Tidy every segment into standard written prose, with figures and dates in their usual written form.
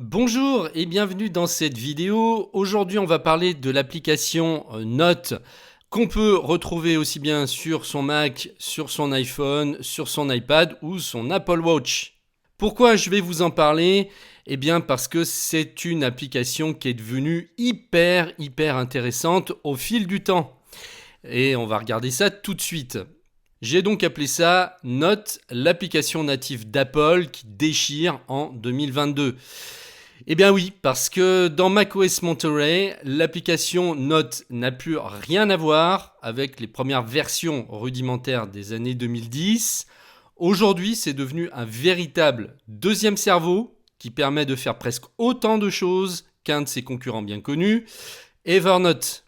Bonjour et bienvenue dans cette vidéo. Aujourd'hui, on va parler de l'application Notes qu'on peut retrouver aussi bien sur son Mac, sur son iPhone, sur son iPad ou son Apple Watch. Pourquoi je vais vous en parler? Eh bien parce que c'est une application qui est devenue hyper intéressante au fil du temps. Et on va regarder ça tout de suite. J'ai donc appelé ça Notes, l'application native d'Apple qui déchire en 2022. Eh bien oui, parce que dans macOS Monterey, l'application Notes n'a plus rien à voir avec les premières versions rudimentaires des années 2010. Aujourd'hui, c'est devenu un véritable deuxième cerveau qui permet de faire presque autant de choses qu'un de ses concurrents bien connus, Evernote.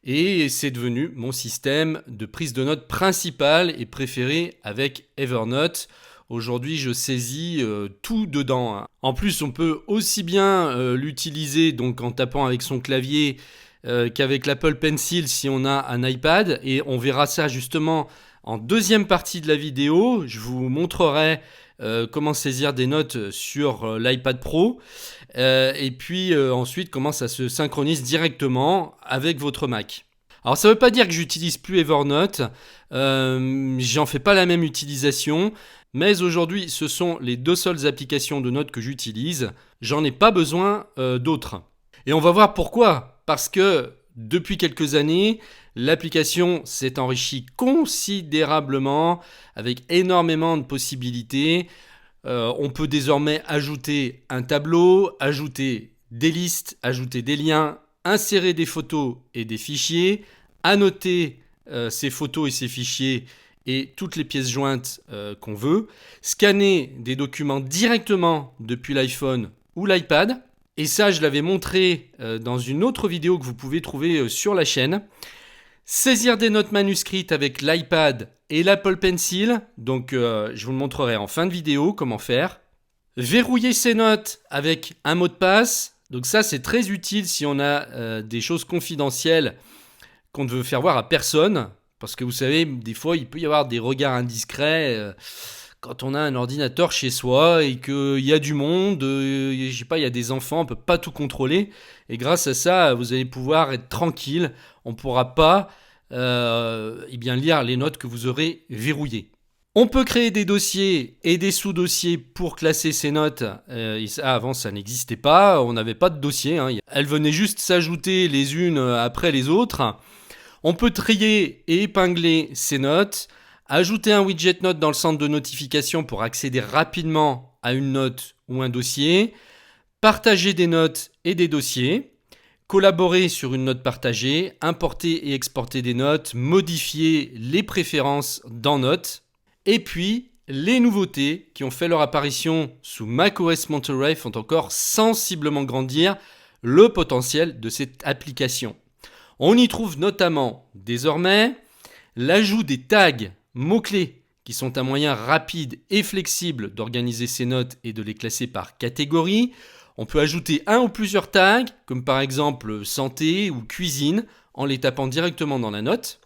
Et c'est devenu mon système de prise de notes principal et préféré avec Evernote. Aujourd'hui, je saisis tout dedans. En plus, on peut aussi bien l'utiliser donc en tapant avec son clavier qu'avec l'Apple Pencil si on a un iPad. Et on verra ça justement en deuxième partie de la vidéo. Je vous montrerai comment saisir des notes sur l'iPad Pro. Et puis ensuite, comment ça se synchronise directement avec votre Mac. Alors ça ne veut pas dire que j'utilise plus Evernote, j'en fais pas la même utilisation, mais aujourd'hui ce sont les deux seules applications de notes que j'utilise, j'en ai pas besoin d'autres. Et on va voir pourquoi, parce que depuis quelques années, l'application s'est enrichie considérablement, avec énormément de possibilités. On peut désormais ajouter un tableau, ajouter des listes, ajouter des liens, insérer des photos et des fichiers, annoter ces photos et ces fichiers et toutes les pièces jointes qu'on veut, scanner des documents directement depuis l'iPhone ou l'iPad. Et ça, je l'avais montré dans une autre vidéo que vous pouvez trouver sur la chaîne. Saisir des notes manuscrites avec l'iPad et l'Apple Pencil. Donc, je vous le montrerai en fin de vidéo comment faire. Verrouiller ses notes avec un mot de passe. Donc ça, c'est très utile si on a des choses confidentielles qu'on ne veut faire voir à personne. Parce que vous savez, des fois, il peut y avoir des regards indiscrets quand on a un ordinateur chez soi et qu'il y a du monde, je sais pas, il y a des enfants, on ne peut pas tout contrôler. Et grâce à ça, vous allez pouvoir être tranquille. On ne pourra pas lire les notes que vous aurez verrouillées. On peut créer des dossiers et des sous-dossiers pour classer ces notes. Et ça, avant, ça n'existait pas. On n'avait pas de dossier. Elles venaient juste s'ajouter les unes après les autres. On peut trier et épingler ces notes. Ajouter un widget note dans le centre de notification pour accéder rapidement à une note ou un dossier. Partager des notes et des dossiers. Collaborer sur une note partagée. Importer et exporter des notes. Modifier les préférences dans Notes. Et puis, les nouveautés qui ont fait leur apparition sous macOS Monterey font encore sensiblement grandir le potentiel de cette application. On y trouve notamment, désormais, l'ajout des tags mots-clés qui sont un moyen rapide et flexible d'organiser ces notes et de les classer par catégorie. On peut ajouter un ou plusieurs tags, comme par exemple santé ou cuisine, en les tapant directement dans la note.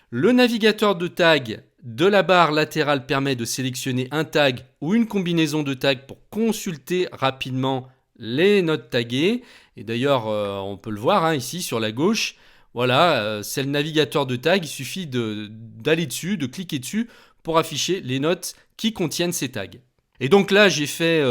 Le navigateur de tags de la barre latérale permet de sélectionner un tag ou une combinaison de tags pour consulter rapidement les notes taguées. Et d'ailleurs, on peut le voir ici sur la gauche. Voilà, c'est le navigateur de tags. Il suffit d'aller dessus, de cliquer dessus pour afficher les notes qui contiennent ces tags. Et donc là, j'ai fait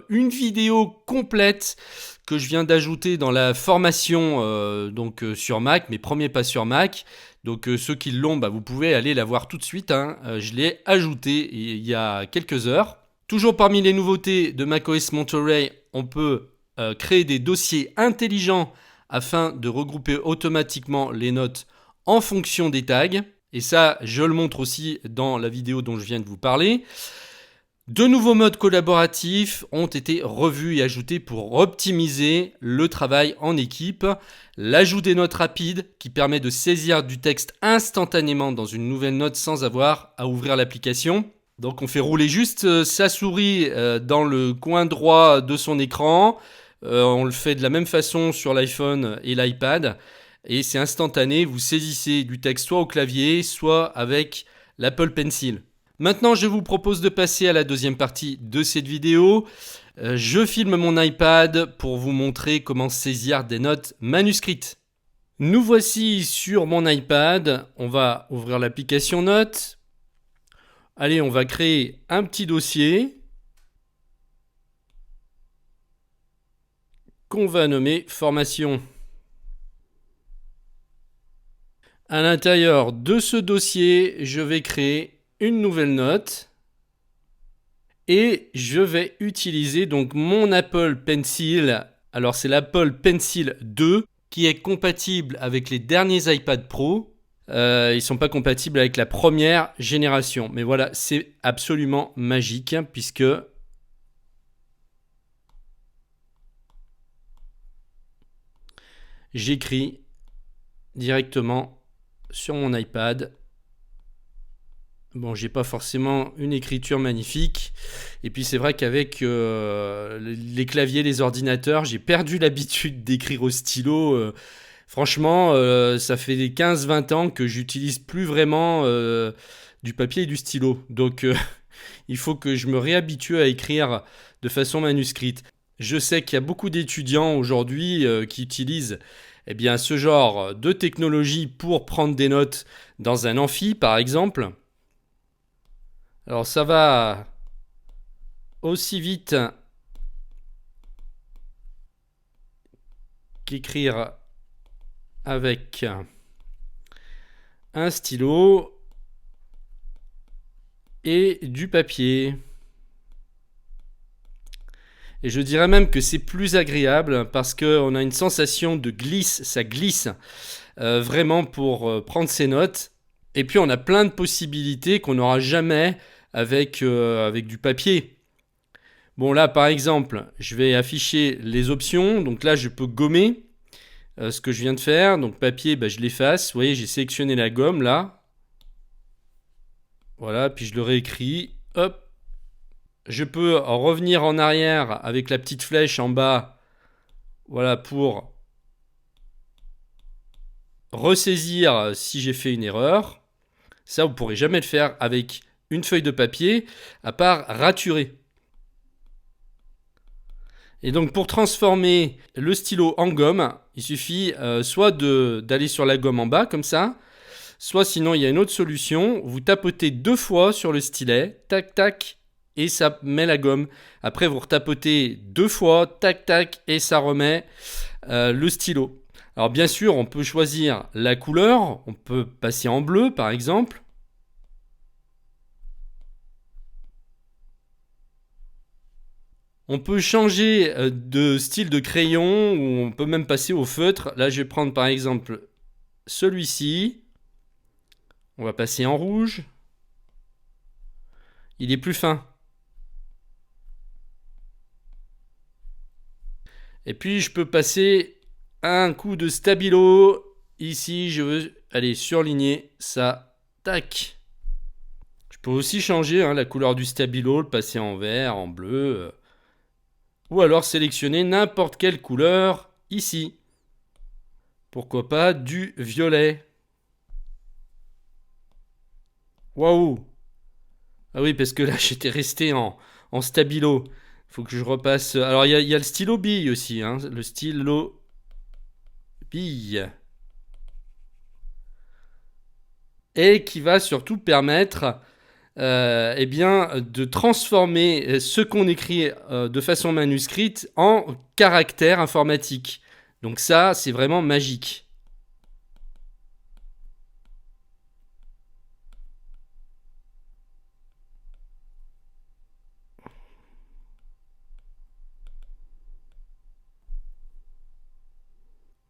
une vidéo complète que je viens d'ajouter dans la formation sur Mac, mes premiers pas sur Mac. Donc ceux qui l'ont, vous pouvez aller la voir tout de suite. Je l'ai ajoutée il y a quelques heures. Toujours parmi les nouveautés de macOS Monterey, on peut créer des dossiers intelligents afin de regrouper automatiquement les notes en fonction des tags. Et ça, je le montre aussi dans la vidéo dont je viens de vous parler. De nouveaux modes collaboratifs ont été revus et ajoutés pour optimiser le travail en équipe. L'ajout des notes rapides qui permet de saisir du texte instantanément dans une nouvelle note sans avoir à ouvrir l'application. Donc on fait rouler juste sa souris dans le coin droit de son écran. On le fait de la même façon sur l'iPhone et l'iPad. Et c'est instantané, vous saisissez du texte soit au clavier, soit avec l'Apple Pencil. Maintenant, je vous propose de passer à la deuxième partie de cette vidéo. Je filme mon iPad pour vous montrer comment saisir des notes manuscrites. Nous voici sur mon iPad. On va ouvrir l'application Notes. Allez, on va créer un petit dossier qu'on va nommer Formation. À l'intérieur de ce dossier, je vais créer une nouvelle note et je vais utiliser donc mon Apple Pencil. Alors c'est l'Apple Pencil 2 qui est compatible avec les derniers iPad Pro. Ils ne sont pas compatibles avec la première génération. Mais voilà, c'est absolument magique puisque j'écris directement sur mon iPad. Bon, j'ai pas forcément une écriture magnifique. Et puis c'est vrai qu'avec les claviers, les ordinateurs, j'ai perdu l'habitude d'écrire au stylo. Franchement, ça fait 15-20 ans que j'utilise plus vraiment du papier et du stylo. Donc il faut que je me réhabitue à écrire de façon manuscrite. Je sais qu'il y a beaucoup d'étudiants aujourd'hui qui utilisent ce genre de technologie pour prendre des notes dans un amphi, par exemple. Alors ça va aussi vite qu'écrire avec un stylo et du papier. Et je dirais même que c'est plus agréable parce qu'on a une sensation de glisse, ça glisse vraiment pour prendre ses notes. Et puis on a plein de possibilités qu'on n'aura jamais avec du papier. Bon là par exemple, je vais afficher les options. Donc là je peux gommer ce que je viens de faire. Donc papier, je l'efface. Vous voyez, j'ai sélectionné la gomme là. Voilà, puis je le réécris. Hop. Je peux revenir en arrière avec la petite flèche en bas. Voilà, pour ressaisir si j'ai fait une erreur. Ça, vous ne pourrez jamais le faire avec une feuille de papier, à part raturer. Et donc pour transformer le stylo en gomme, il suffit soit d'aller sur la gomme en bas, comme ça, soit sinon il y a une autre solution, vous tapotez 2 fois sur le stylet, tac tac, et ça met la gomme. Après vous retapotez 2 fois, tac tac, et ça remet le stylo. Alors bien sûr, on peut choisir la couleur, on peut passer en bleu par exemple. On peut changer de style de crayon ou on peut même passer au feutre. Là, je vais prendre par exemple celui-ci. On va passer en rouge. Il est plus fin. Et puis, je peux passer un coup de stabilo. Ici, je veux aller surligner ça. Tac. Je peux aussi changer la couleur du stabilo, le passer en vert, en bleu. Ou alors sélectionner n'importe quelle couleur ici. Pourquoi pas du violet. Waouh! Ah oui, parce que là, j'étais resté en stabilo. Faut que je repasse. Alors, il y a le stylo bille aussi. Le stylo bille. Et qui va surtout permettre de transformer ce qu'on écrit de façon manuscrite en caractère informatique. Donc ça, c'est vraiment magique.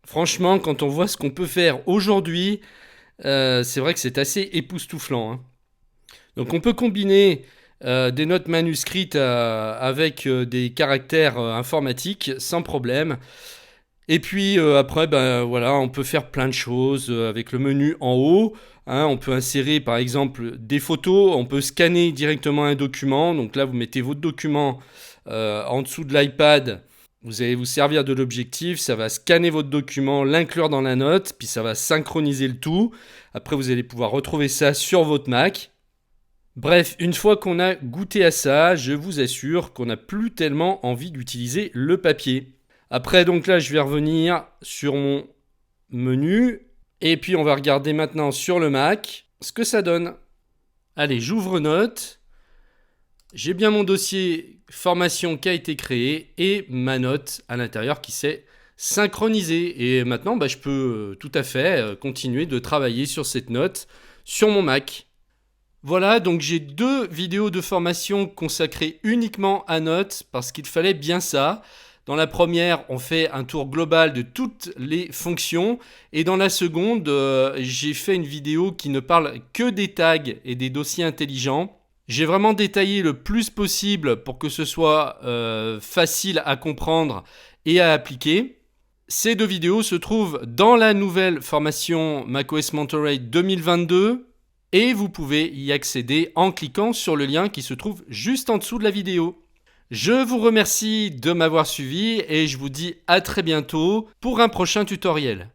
Franchement, quand on voit ce qu'on peut faire aujourd'hui, c'est vrai que c'est assez époustouflant. Donc on peut combiner des notes manuscrites avec des caractères informatiques sans problème. Et puis après, voilà, on peut faire plein de choses avec le menu en haut. On peut insérer par exemple des photos, on peut scanner directement un document. Donc là, vous mettez votre document en dessous de l'iPad. Vous allez vous servir de l'objectif, ça va scanner votre document, l'inclure dans la note, puis ça va synchroniser le tout. Après, vous allez pouvoir retrouver ça sur votre Mac. Bref, une fois qu'on a goûté à ça, je vous assure qu'on n'a plus tellement envie d'utiliser le papier. Après, donc là, je vais revenir sur mon menu. Et puis, on va regarder maintenant sur le Mac ce que ça donne. Allez, j'ouvre Notes. J'ai bien mon dossier formation qui a été créé et ma note à l'intérieur qui s'est synchronisée. Et maintenant, je peux tout à fait continuer de travailler sur cette note sur mon Mac. Voilà, donc j'ai 2 vidéos de formation consacrées uniquement à Notes parce qu'il fallait bien ça. Dans la première, on fait un tour global de toutes les fonctions. Et dans la seconde, j'ai fait une vidéo qui ne parle que des tags et des dossiers intelligents. J'ai vraiment détaillé le plus possible pour que ce soit facile à comprendre et à appliquer. Ces 2 vidéos se trouvent dans la nouvelle formation macOS Monterey 2022 et vous pouvez y accéder en cliquant sur le lien qui se trouve juste en dessous de la vidéo. Je vous remercie de m'avoir suivi et je vous dis à très bientôt pour un prochain tutoriel.